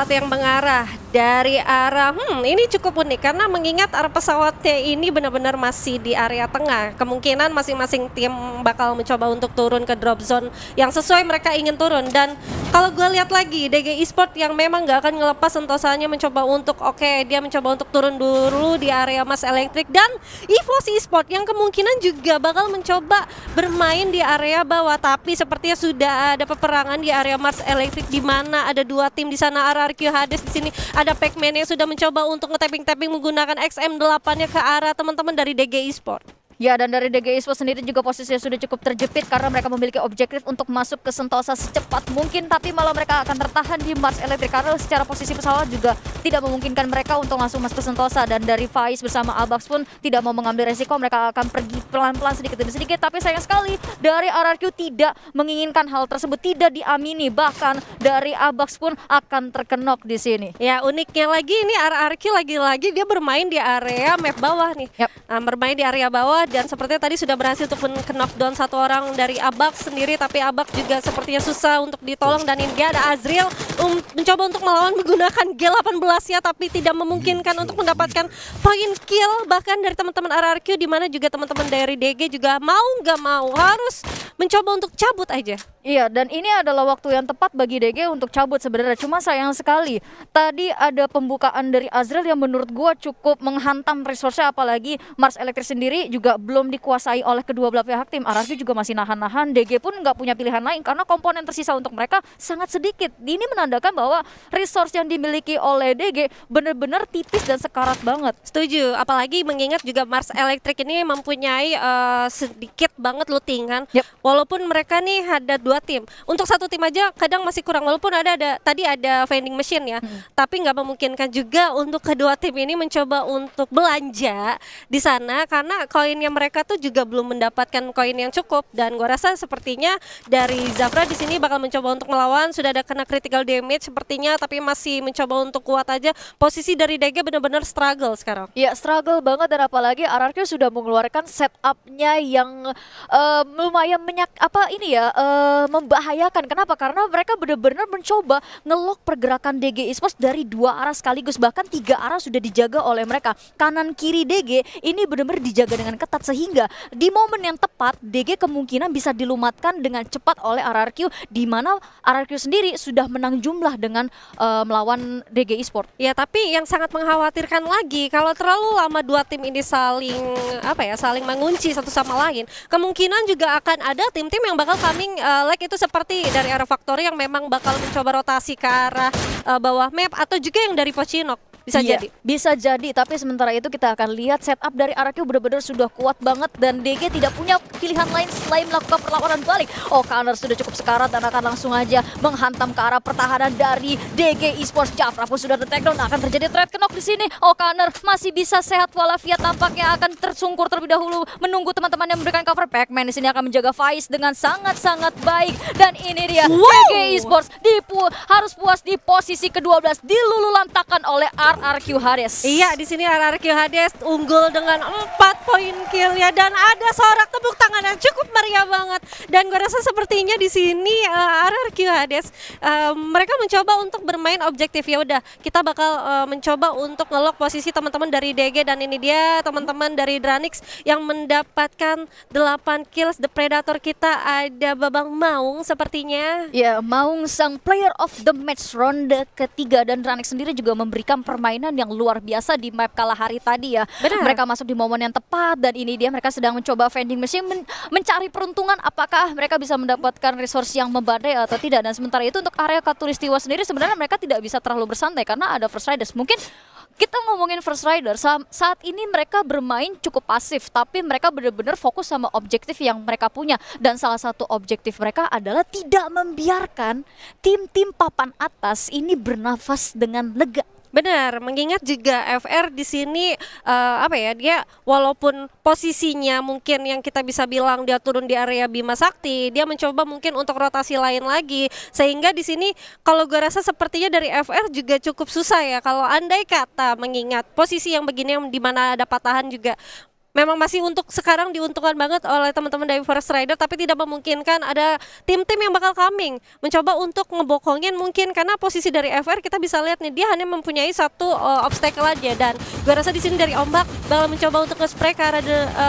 pesawat yang mengarah dari arah ini cukup unik karena mengingat arah pesawatnya ini benar-benar masih di area tengah. Kemungkinan masing-masing tim bakal mencoba untuk turun ke drop zone yang sesuai mereka ingin turun. Dan kalau gue lihat lagi DG Esport yang memang gak akan ngelepas sentosanya mencoba untuk dia mencoba untuk turun dulu di area Mars Electric, dan EVOS Esport yang kemungkinan juga bakal mencoba bermain di area bawah, tapi sepertinya sudah ada peperangan di area Mars Electric di mana ada dua tim di sana. RRQ Hades di sini ada Pac-Man yang sudah mencoba untuk nge-tapping menggunakan XM8-nya ke arah teman-teman dari DG Esport. Ya, dan dari DG Esport sendiri juga posisinya sudah cukup terjepit karena mereka memiliki objektif untuk masuk ke Sentosa secepat mungkin, tapi malah mereka akan tertahan di Mars Electric karena secara posisi pesawat juga tidak memungkinkan mereka untuk langsung masuk ke Sentosa. Dan dari Faiz bersama Abax pun tidak mau mengambil resiko, mereka akan pergi pelan-pelan sedikit demi sedikit, tapi sayang sekali dari RRQ tidak menginginkan hal tersebut, tidak diamini, bahkan dari Abax pun akan terkenok di sini. Ya, uniknya lagi ini RRQ lagi-lagi dia bermain di area map bawah nih. Bermain di area bawah, dan sepertinya tadi sudah berhasil untuk knockdown satu orang dari Abax sendiri, tapi Abax juga sepertinya susah untuk ditolong. Dan ini dia ada Azriel mencoba untuk melawan menggunakan G18 ya, tapi tidak memungkinkan untuk mendapatkan poin kill bahkan dari teman-teman RRQ, di mana juga teman-teman dari DG juga mau nggak mau harus mencoba untuk cabut aja. Iya, dan ini adalah waktu yang tepat bagi DG untuk cabut sebenarnya. Cuma sayang sekali tadi ada pembukaan dari Azriel yang menurut gua cukup menghantam resource-nya, apalagi Mars Electric sendiri juga belum dikuasai oleh kedua belah pihak tim. RRQ juga masih nahan-nahan, DG pun nggak punya pilihan lain karena komponen tersisa untuk mereka sangat sedikit. Ini menandakan bahwa resource yang dimiliki oleh DG benar-benar tipis dan sekarat banget. Setuju, apalagi mengingat juga Mars Electric ini mempunyai sedikit banget lootingan. Walaupun mereka nih ada dua tim, untuk satu tim aja kadang masih kurang, walaupun tadi ada vending machine ya, tapi nggak memungkinkan juga untuk kedua tim ini mencoba untuk belanja di sana karena koinnya mereka tuh juga belum mendapatkan koin yang cukup. Dan gua rasa sepertinya dari Zafra di sini bakal mencoba untuk melawan, sudah ada kena critical damage sepertinya, tapi masih mencoba untuk kuat aja. Posisi dari DG benar-benar struggle sekarang. Ya, struggle banget, dan apalagi RRQ sudah mengeluarkan setupnya yang lumayan membahayakan. Kenapa? Karena mereka benar-benar mencoba ngelok pergerakan DG Esports dari dua arah sekaligus, bahkan tiga arah sudah dijaga oleh mereka. Kanan kiri DG ini benar-benar dijaga dengan ketat sehingga di momen yang tepat DG kemungkinan bisa dilumatkan dengan cepat oleh RRQ, di mana RRQ sendiri sudah menang jumlah dengan melawan DG Esports. Ya, tapi yang sangat mengkhawatirkan lagi kalau terlalu lama dua tim ini saling mengunci satu sama lain, kemungkinan juga akan ada tim-tim yang bakal coming itu seperti dari arah Factory yang memang bakal mencoba rotasi ke arah bawah map, atau juga yang dari Pochinok. Bisa jadi, tapi sementara itu kita akan lihat setup dari RRQ benar-benar sudah kuat banget dan DG tidak punya pilihan lain selain melakukan perlawanan balik. Kanar sudah cukup sekarat dan akan langsung aja menghantam ke arah pertahanan dari DG Esports. Jafra pun sudah di-takedown, akan terjadi trade knock di sini. Kanar masih bisa sehat walafiat, tampaknya akan tersungkur terlebih dahulu menunggu teman-teman yang memberikan cover. Pac-Man di sini akan menjaga Faiz dengan sangat-sangat baik, dan ini dia DG Esports harus puas di posisi ke-12, dilululantakan oleh RRQ Hades. Iya, di sini RRQ Hades unggul dengan 4 poin kill ya, dan ada sorak tepuk tangan yang cukup meriah banget. Dan gue rasa sepertinya di sini RRQ Hades mereka mencoba untuk bermain objektif. Ya udah, kita bakal mencoba untuk ngelok posisi teman-teman dari DG, dan ini dia teman-teman dari Dranix yang mendapatkan 8 kills. The Predator kita ada Babang Maung sepertinya. Ya, Maung sang player of the match ronde ketiga, dan Dranix sendiri juga memberikan permainan yang luar biasa di map Kalahari tadi ya. Benar. Mereka masuk di momen yang tepat, dan ini dia mereka sedang mencoba vending machine mencari peruntungan apakah mereka bisa mendapatkan resource yang membadai atau tidak. Dan sementara itu untuk area Katulistiwa sendiri sebenarnya mereka tidak bisa terlalu bersantai karena ada First Riders. Mungkin kita ngomongin First Rider, saat ini mereka bermain cukup pasif, tapi mereka benar-benar fokus sama objektif yang mereka punya. Dan salah satu objektif mereka adalah tidak membiarkan tim-tim papan atas ini bernafas dengan lega. Benar, mengingat juga FR di sini dia walaupun posisinya mungkin yang kita bisa bilang dia turun di area Bima Sakti, dia mencoba mungkin untuk rotasi lain lagi, sehingga di sini kalau gue rasa sepertinya dari FR juga cukup susah ya kalau andai kata mengingat posisi yang begini yang dimana ada patahan juga. memang masih untuk sekarang diuntungkan banget oleh teman-teman dari First Rider, tapi tidak memungkinkan ada tim-tim yang bakal coming mencoba untuk ngebokongin mungkin, karena posisi dari FR kita bisa lihat nih dia hanya mempunyai satu obstacle aja, dan gue rasa di sini dari Ombak bakal mencoba untuk nge-spray ke arah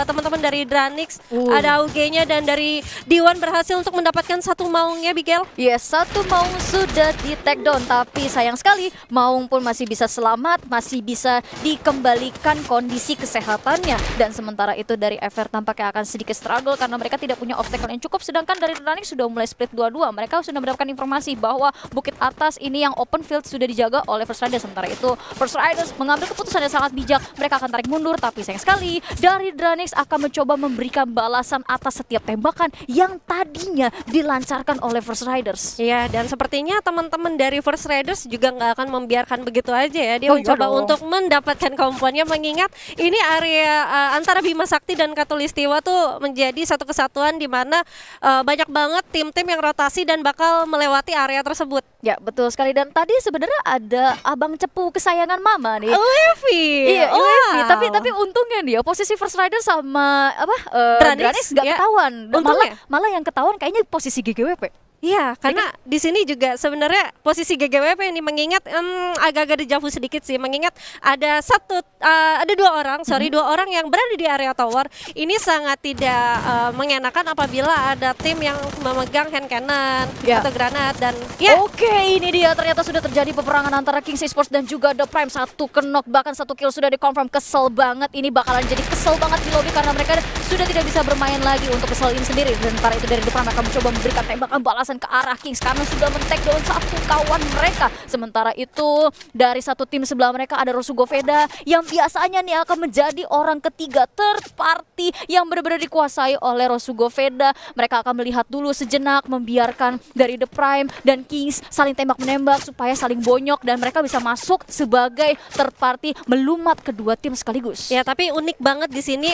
teman-teman dari Dranix, ada AUG-nya, dan dari D1 berhasil untuk mendapatkan satu maungnya, Bigel. Yes, satu Maung sudah di take down, tapi sayang sekali Maung pun masih bisa selamat, masih bisa dikembalikan kondisi kesehatannya. Dan sementara itu dari FR tampaknya akan sedikit struggle karena mereka tidak punya obstacle yang cukup, sedangkan dari Dranix sudah mulai split 2-2. Mereka sudah mendapatkan informasi bahwa bukit atas ini yang open field sudah dijaga oleh First Riders. Sementara itu First Riders mengambil keputusan yang sangat bijak, mereka akan tarik mundur, tapi sayang sekali dari Dranix akan mencoba memberikan balasan atas setiap tembakan yang tadinya dilancarkan oleh First Riders. Iya, dan sepertinya teman-teman dari First Riders juga nggak akan membiarkan begitu aja ya. Dia Oh, iya mencoba dong. untuk mendapatkan komponnya, mengingat ini area antara Bima Sakti dan Katulistiwa tuh menjadi satu kesatuan di mana banyak banget tim-tim yang rotasi dan bakal melewati area tersebut. Ya, betul sekali. Dan tadi sebenarnya ada abang cepu kesayangan mama nih. Levi. Iya, Levi. Wow. Tapi untungnya dia posisi First Rider sama Dranix, Dranix nggak ya. ketahuan. Untungnya. Malah yang ketahuan kayaknya posisi GGWP. Iya, karena di sini juga sebenarnya posisi GGWP ini mengingat agak-agak dejavu sedikit sih, mengingat ada dua orang yang berada di area tower. Ini sangat tidak mengenakan apabila ada tim yang memegang hand cannon Ya. atau granat, dan ya Oke, ini dia ternyata sudah terjadi peperangan antara Kings Esports dan juga The Prime. Satu knock, bahkan satu kill sudah dikonfirm. Kesel banget, ini bakalan jadi kesel banget di lobby karena mereka sudah tidak bisa bermain lagi untuk kesel ini sendiri. Dan para itu dari The Prime akan mencoba memberikan tembakan balasan ke arah Kings karena sudah men-take down satu kawan mereka. Sementara itu dari satu tim sebelah mereka ada Rosugo Veda yang biasanya nih akan menjadi orang ketiga, third party yang benar-benar dikuasai oleh Rosugo Veda. Mereka akan melihat dulu sejenak, membiarkan dari The Prime dan Kings saling tembak-menembak supaya saling bonyok dan mereka bisa masuk sebagai third party melumat kedua tim sekaligus. ya, tapi unik banget di sini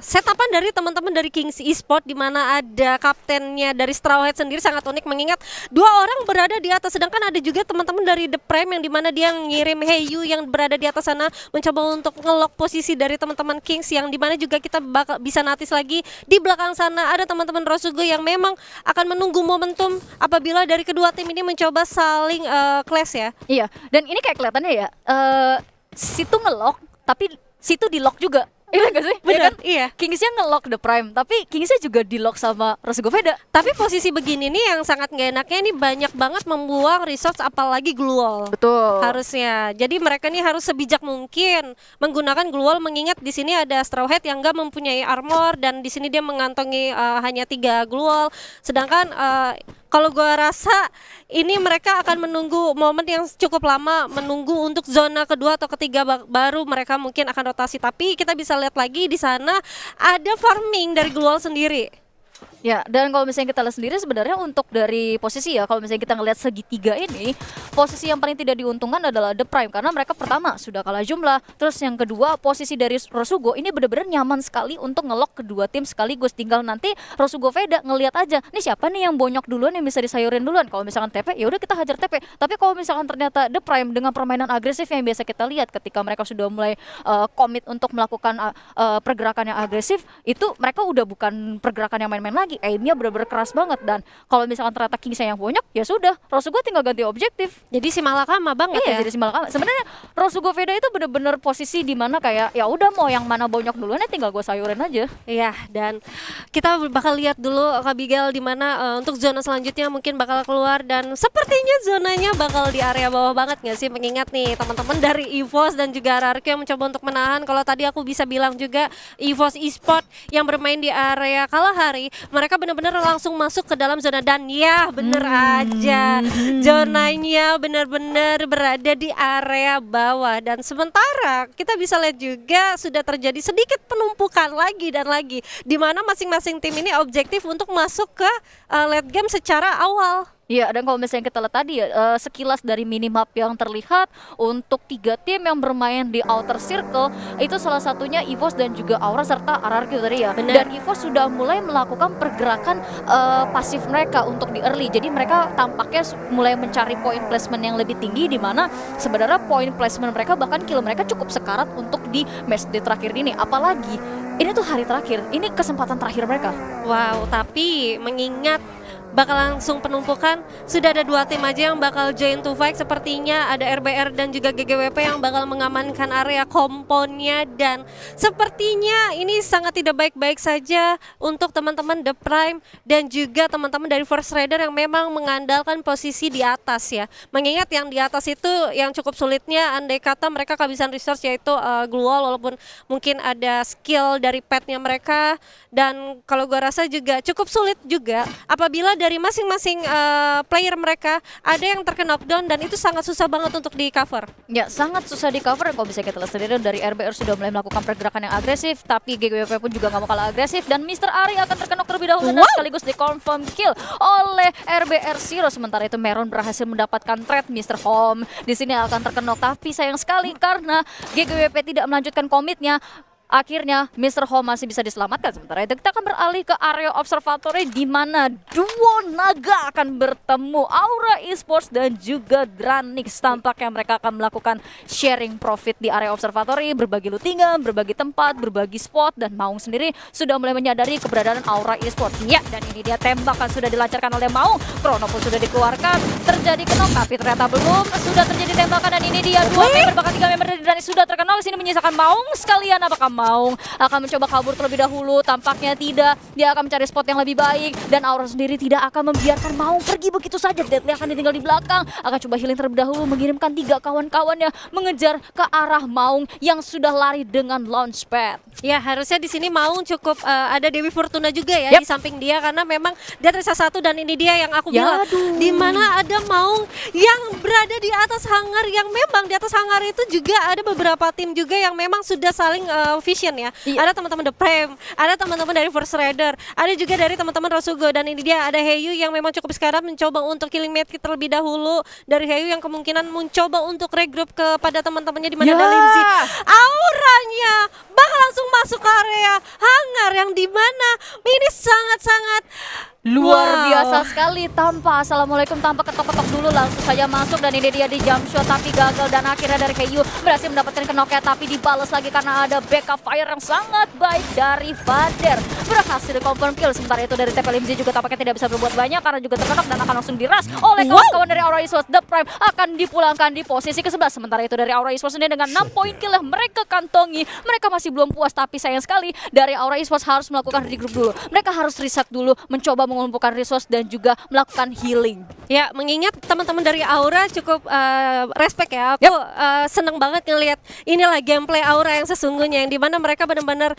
setapan dari teman-teman dari Kings Esports, di mana ada kaptennya dari Straw Hat sendiri sangat unik, mengingat dua orang berada di atas, sedangkan ada juga teman-teman dari The Prime yang dimana dia ngirim Heyu yang berada di atas sana mencoba untuk nge-lock posisi dari teman-teman Kings, yang dimana juga kita bakal bisa notice lagi di belakang sana ada teman-teman Rosugo yang memang akan menunggu momentum apabila dari kedua tim ini mencoba saling clash ya. Iya, dan ini kayak kelihatannya ya, situ nge-lock tapi situ di-lock juga. Iya gak sih? Bener, Ya kan? iya. Kingsnya nge-lock The Prime, tapi Kingsnya juga di-lock sama Rosugo Veda. Tapi posisi begini nih yang sangat nggak enaknya, ini banyak banget membuang resource apalagi glue wall. Betul. Harusnya. Jadi mereka nih harus sebijak mungkin menggunakan glue wall, mengingat di sini ada Straw Hat yang nggak mempunyai armor, dan di sini dia mengantongi hanya 3 glue wall. Sedangkan kalau gua rasa ini mereka akan menunggu momen yang cukup lama, menunggu untuk zona kedua atau ketiga baru mereka mungkin akan rotasi. Tapi kita bisa lihat lagi di sana ada farming dari glue wall sendiri. Ya, dan kalau misalnya kita lihat sendiri sebenarnya untuk dari posisi ya, kalau misalnya kita ngelihat segitiga ini, posisi yang paling tidak diuntungkan adalah The Prime karena mereka pertama sudah kalah jumlah, terus yang kedua posisi dari Rosugo ini benar-benar nyaman sekali untuk ngelok kedua tim sekaligus. Tinggal nanti Rosugo Veda ngelihat aja, nih siapa nih yang bonyok duluan yang bisa disayurin duluan. Kalau misalkan TP, ya udah kita hajar TP. Tapi kalau misalkan ternyata The Prime dengan permainan agresif yang biasa kita lihat ketika mereka sudah mulai komit untuk melakukan pergerakan yang agresif, itu mereka udah bukan pergerakan yang main-main lagi. Aimnya benar-benar keras banget, dan kalau misalkan ternyata Kingsnya yang bonyok, ya sudah, Rosugo tinggal ganti objektif. Jadi si Malakama banget Iya, ya. jadi Simalakama. Sebenarnya Rosugo Veda itu benar-benar posisi di mana kayak ya udah mau yang mana bonyok duluan ya tinggal gue sayurin aja. Iya, dan kita bakal lihat dulu Kak Bigel di mana untuk zona selanjutnya mungkin bakal keluar, dan sepertinya zonanya bakal di area bawah banget nggak sih, mengingat nih teman-teman dari EVOS dan juga RRQ yang mencoba untuk menahan. Kalau tadi aku bisa bilang juga EVOS Esport yang bermain di area Kalahari, mereka benar-benar langsung masuk ke dalam zona, dan ya bener aja zonanya benar-benar berada di area bawah. Dan sementara kita bisa lihat juga sudah terjadi sedikit penumpukan lagi dan lagi, di mana masing-masing tim ini objektif untuk masuk ke late game secara awal. Iya, dan kalau misalnya kita lihat tadi ya, sekilas dari minimap yang terlihat untuk 3 tim yang bermain di outer circle itu salah satunya EVOS dan juga Aura serta RRQ tadi ya. Benar. Dan EVOS sudah mulai melakukan pergerakan pasif mereka untuk di early. Jadi mereka tampaknya mulai mencari point placement yang lebih tinggi, di mana sebenarnya point placement mereka bahkan kill mereka cukup sekarat untuk di match day terakhir ini. Apalagi ini tuh hari terakhir, ini kesempatan terakhir mereka. Wow, tapi mengingat bakal langsung penumpukan, sudah ada 2 tim aja yang bakal join to fight. Sepertinya ada RBR dan juga GGWP yang bakal mengamankan area komponnya, dan sepertinya ini sangat tidak baik-baik saja untuk teman-teman The Prime dan juga teman-teman dari First Raider yang memang mengandalkan posisi di atas ya. Mengingat yang di atas itu yang cukup sulitnya, andai kata mereka kehabisan resource yaitu glue wall, walaupun mungkin ada skill dari petnya mereka, dan kalau gua rasa juga cukup sulit juga apabila dari masing-masing player mereka ada yang terkena knockdown, dan itu sangat susah banget untuk di cover. Ya, sangat susah di cover. Kalau bisa kita lihat sendiri dari RBR sudah mulai melakukan pergerakan yang agresif, tapi GGWP pun juga nggak mau kalah agresif, dan Mr. Ari akan terkena terlebih dahulu dan sekaligus di confirm kill oleh RBR Zero. Sementara itu Meron berhasil mendapatkan trade. Mr. Home di sini akan terkena, tapi sayang sekali karena GGWP tidak melanjutkan komitnya. Akhirnya Mr. Home masih bisa diselamatkan. Sementara itu kita akan beralih ke area observatory di mana duo naga akan bertemu, Aura Esports dan juga Dranix. Tampaknya mereka akan melakukan sharing profit di area observatory, berbagi lootingan, berbagi tempat, berbagi spot, dan Maung sendiri sudah mulai menyadari keberadaan Aura Esports. Ya, dan ini dia tembakan sudah dilancarkan oleh Maung. Chrono pun sudah dikeluarkan, terjadi kenok, tapi ternyata belum. Sudah terjadi tembakan, dan ini dia 2 member bahkan 3 member dari Dranix sudah terkenal. Di sini menyisakan Maung sekalian. Apakah Maung akan mencoba kabur terlebih dahulu? Tampaknya tidak. Dia akan mencari spot yang lebih baik, dan Aura sendiri tidak akan membiarkan Maung pergi begitu saja. Deadly akan ditinggal di belakang, akan coba healing terlebih dahulu, mengirimkan 3 kawan-kawannya mengejar ke arah Maung yang sudah lari dengan launchpad. Ya, harusnya di sini Maung cukup ada Dewi Fortuna juga ya di samping dia, karena memang dia tersisa 1, dan ini dia yang aku bilang, di mana ada Maung yang berada di atas hangar, yang memang di atas hangar itu juga ada beberapa tim juga yang memang sudah saling vision ya. Ada teman-teman The Prime, ada teman-teman dari First Raider, ada juga dari teman-teman Rosugo, dan ini dia ada Heyu yang memang cukup sekarang mencoba untuk killing medkit terlebih dahulu. Dari Heyu yang kemungkinan mencoba untuk regroup kepada teman-temannya di mana ada Limzy. Auranya bakal langsung masuk ke area hangar yang dimana ini sangat-sangat luar biasa sekali, tanpa assalamualaikum, tanpa ketok-ketok dulu langsung saja masuk, dan ini dia di jump shot tapi gagal, dan akhirnya dari Heyu berhasil mendapatkan knocknya, tapi dibalas lagi karena ada backup fire yang sangat baik dari Vader. Berhasil di confirm kill. Sementara itu dari TP Limzy juga tampaknya tidak bisa berbuat banyak karena juga terkenok dan akan langsung diras oleh kawan-kawan dari Aura Esports. The Prime akan dipulangkan di posisi ke-11. Sementara itu dari Aura Esports sendiri dengan 6 poin kill yang mereka kantongi, mereka masih belum puas, tapi sayang sekali dari Aura Esports harus melakukan regroup dulu. Mereka harus reset dulu, mencoba mengumpulkan resource dan juga melakukan healing. Ya, mengingat teman-teman dari Aura cukup respect ya. Aku seneng banget ngelihat inilah gameplay Aura yang sesungguhnya, yang dimana mereka benar-benar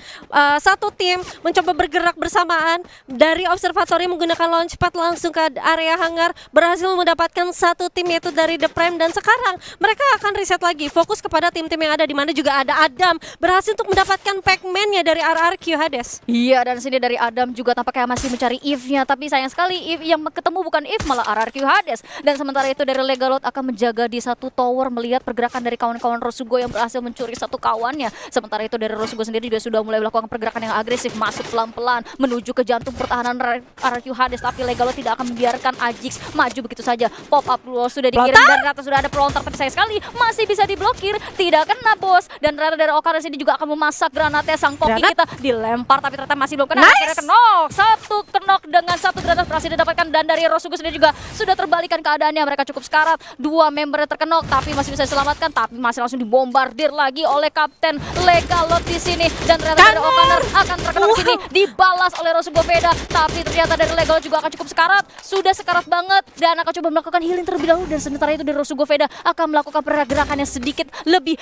satu tim mencoba bergerak bersamaan dari observatory menggunakan launchpad langsung ke area hangar, berhasil mendapatkan 1 tim yaitu dari The Prime, dan sekarang mereka akan reset lagi, fokus kepada tim-tim yang ada, di mana juga ada Adam berhasil untuk mendapatkan Pac-Man-nya dari RRQ Hades. Iya, dan sini dari Adam juga tampaknya masih mencari Eve-nya, tapi sayang sekali Eve yang ketemu bukan Eve, malah RRQ Hades. Dan sementara itu dari Legalot akan menjaga di satu tower, melihat pergerakan dari kawan-kawan Rosugo yang berhasil mencuri 1 kawannya. Sementara itu dari Rosugo sendiri juga sudah mulai melakukan pergerakan yang agresif, masuk pelan-pelan menuju ke jantung pertahanan RRQ Hades, tapi Legalot tidak akan membiarkan Ajix maju begitu saja. Pop up sudah dikirim, dan ternyata sudah ada pelontar, tapi sayang sekali masih bisa diblokir, tidak kena bos. Dan ternyata dari Okara sini juga akan memasak granatnya, sang koki kita dilempar, tapi ternyata masih belum kena. Akhirnya kenok, 1 kenok dengan 1 granat berhasil didapatkan, dan dari Rosugo sendiri juga sudah terbalikan keadaannya, mereka cukup sekarat, 2 membernya terkenok tapi masih bisa diselamatkan, tapi masih langsung dibombardir lagi oleh Kapten Legalot di sini. Dan ternyata dari Okaner akan terkenok di sini, dibalas oleh Rosugo Veda, tapi ternyata dari Legalot juga akan cukup sekarat, sudah sekarat banget, dan akan coba melakukan healing terlebih dahulu. Dan sementara itu dari Rosugo Veda akan melakukan pergerakan yang sedikit lebih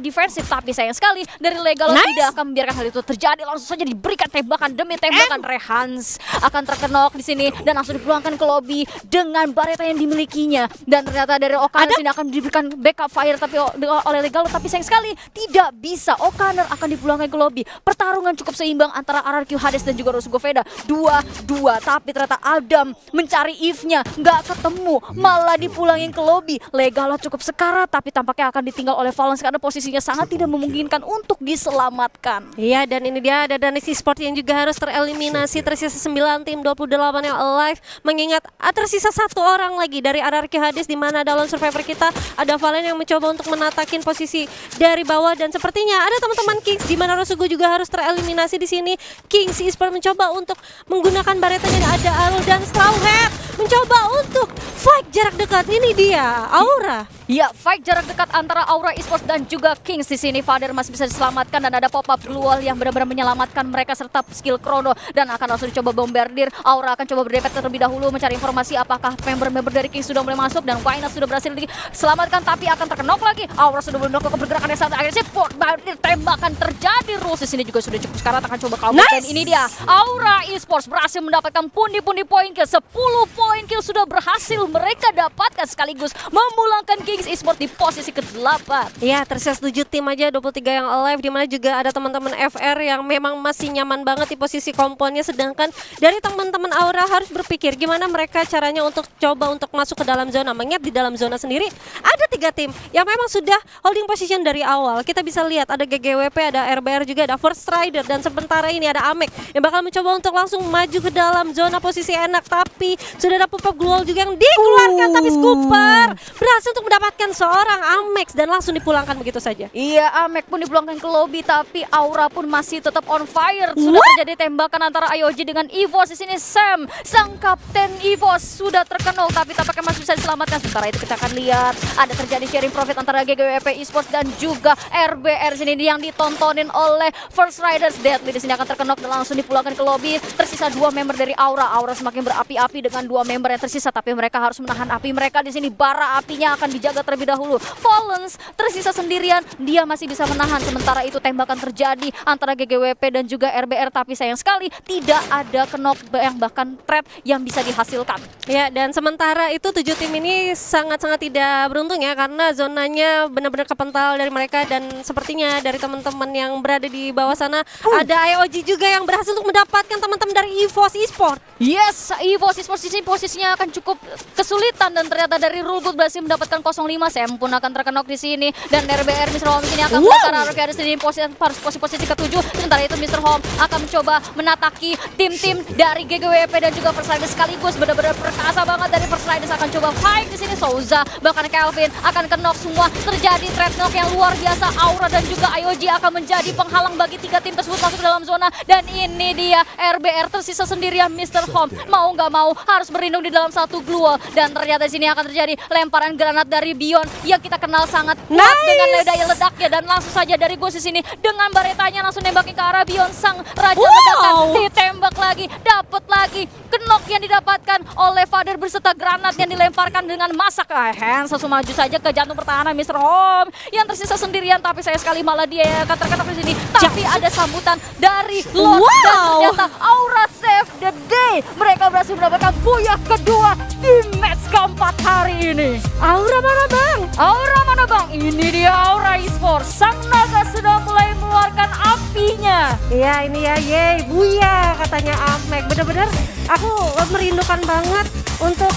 defensif, tapi sayang sekali dari Legalot tidak akan membiarkan hal itu terjadi, langsung saja diberikan tembakan demi tembakan. Rehans akan terkenok di sini dan langsung dipulangkan ke lobby dengan bareta yang dimilikinya. Dan ternyata dari O'Connor sini akan diberikan backup fire tapi oleh Legalo, tapi sayang sekali tidak bisa. O'Connor akan dipulangkan ke lobby. Pertarungan cukup seimbang antara RRQ Hades dan juga Rosugo Veda 2-2, tapi ternyata Adam mencari Eve-nya nggak ketemu, malah dipulangin ke lobby. Legalo cukup sekarat tapi tampaknya akan ditinggal oleh Valens karena posisinya sangat tidak memungkinkan untuk diselamatkan. Iya, dan ini dia ada Danis Esports yang juga harus tereliminasi. Tersisa 9 tim, 28 yang alive. Mengingat tersisa satu orang lagi dari RRQ Hades, di mana dalam survivor kita ada Valen yang mencoba untuk menatakin posisi dari bawah, dan sepertinya ada teman-teman Kings di mana Rosugo juga harus tereliminasi di sini. Kings Esports mencoba untuk menggunakan baretanya, ada Alo dan Strawhead mencoba untuk fight jarak dekat. Ini dia Aura. Ya, fight jarak dekat antara Aura Esports dan juga Kings di sini. Father masih bisa diselamatkan dan ada pop-up glue wall yang benar-benar menyelamatkan mereka serta skill Chrono, dan akan langsung dicoba bombardir. Aura akan coba berdepet terlebih dahulu mencari informasi apakah member-member dari Kings sudah mulai masuk, dan Wayne sudah berhasil diselamatkan tapi akan terkenok lagi. Aura sudah melakukan pergerakan yang sangat agresif. Bombardir tembakan terjadi. Rules di sini juga sudah cukup sekarat, akan coba kabur. Dan ini dia Aura Esports berhasil mendapatkan pundi-pundi poin kill. 10 poin kill sudah berhasil mereka dapatkan sekaligus memulangkan Kings Esports di posisi ke-8. Ya, tersisa 7 tim aja, 23 yang alive, dimana juga ada teman-teman FR yang memang masih nyaman banget di posisi komponnya, sedangkan dari teman-teman Aura harus berpikir gimana mereka caranya untuk coba untuk masuk ke dalam zona. Mengingat di dalam zona sendiri ada 3 tim yang memang sudah holding position dari awal. Kita bisa lihat ada GGWP, ada RBR juga, ada First Rider, dan sementara ini ada Amek yang bakal mencoba untuk langsung maju ke dalam zona posisi enak, tapi sudah ada pop-up global juga yang dikeluarkan, tapi Scooper berhasil untuk mendapatkan seorang Amex dan langsung dipulangkan begitu saja. Iya, Amek pun dipulangkan ke lobby, tapi Aura pun masih tetap on fire. Sudah terjadi tembakan antara IOG dengan EVOS di sini. Sam, sang kapten EVOS sudah terkenal, tapi tampaknya masih bisa diselamatkan. Sementara itu kita akan lihat ada terjadi sharing profit antara GGWP Esports dan juga RBR sini yang ditontonin oleh First Riders. Deadly di sini akan terkenok dan langsung dipulangkan ke lobby. Tersisa 2 member dari Aura. Aura semakin berapi-api dengan 2 member yang tersisa, tapi mereka harus menahan api mereka di sini. Bara apinya akan dijaga terlebih dahulu. Valens tersisa sendirian, dia masih bisa menahan. Sementara itu tembakan terjadi antara GGWP dan juga RBR, tapi sayang sekali tidak ada knock yang bahkan trap yang bisa dihasilkan. Ya, dan sementara itu 7 tim ini sangat-sangat tidak beruntung ya, karena zonanya benar-benar kepental dari mereka, dan sepertinya dari teman-teman yang berada di bawah sana ada IOG juga yang berhasil untuk mendapatkan teman-teman dari EVOS Esports. Yes, EVOS Esports di sini posisinya akan cukup kesulitan, dan ternyata dari Rulgood berhasil mendapatkan 05. Sam pun akan terkenok di sini, dan RBR Mr. Home di sini akan melakukan RRQ di sini posisi ke-7. Sementara itu Mr. Home akan mencoba menataki tim-tim dari GGWP dan juga First Riders sekaligus. Benar-benar perkasa banget dari First Riders, akan coba fight di sini. Souza bahkan Kelvin akan kenok semua. Terjadi threat knock yang luar biasa. Aura dan juga IOG akan menjadi penghalang bagi 3 tim tersebut masuk ke dalam zona, dan ini dia RBR tersisa sendirian. Mr. Home mau nggak mau harus berlindung di dalam satu glue wall, dan ternyata di sini akan terjadi lemparan granat dari Beyond yang kita kenal sangat kuat dengan daya ledaknya, dan langsung saja dari Ghost di sini dengan baretanya langsung nembakin ke arah Beyond. Sang raja ledakan ditembak lagi, dapat lagi knock yang didapatkan oleh Father berserta granat yang dilemparkan dengan masak. Hands langsung maju saja ke jantung pertahanan Mr. Home yang tersisa sendirian, tapi saya sekali malah dia yang akan terkenok di sini. Tapi ada sambutan dari Lord, dan ternyata Aura save the day. Mereka berhasil mendapatkan buyah kedua di match keempat hari ini. Aura mana bang? Aura mana bang? Ini dia Aura Esports. Sang naga sudah mulai mengeluarkan apinya. Iya, ini ya, yeay, buya katanya Amek. Bener-bener aku merindukan banget untuk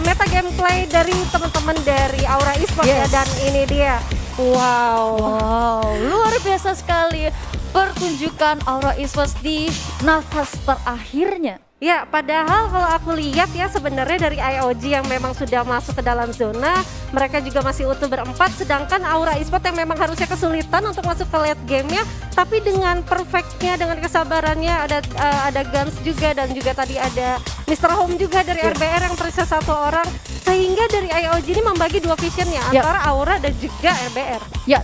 meta gameplay dari teman-teman dari Aura Esports ya, dan ini dia. Wow, Luar biasa sekali pertunjukan Aura Esports di nafas terakhirnya. ya, padahal kalau aku lihat ya sebenarnya dari IOG yang memang sudah masuk ke dalam zona, mereka juga masih utuh berempat, sedangkan Aura Esports yang memang harusnya kesulitan untuk masuk ke late game-nya, tapi dengan perfectnya, dengan kesabarannya, ada Guns juga, dan juga tadi ada Mr. Home juga dari RBR yang tersisa 1 orang, sehingga dari IOG ini membagi 2 vision-nya antara Aura dan juga RBR. Ya,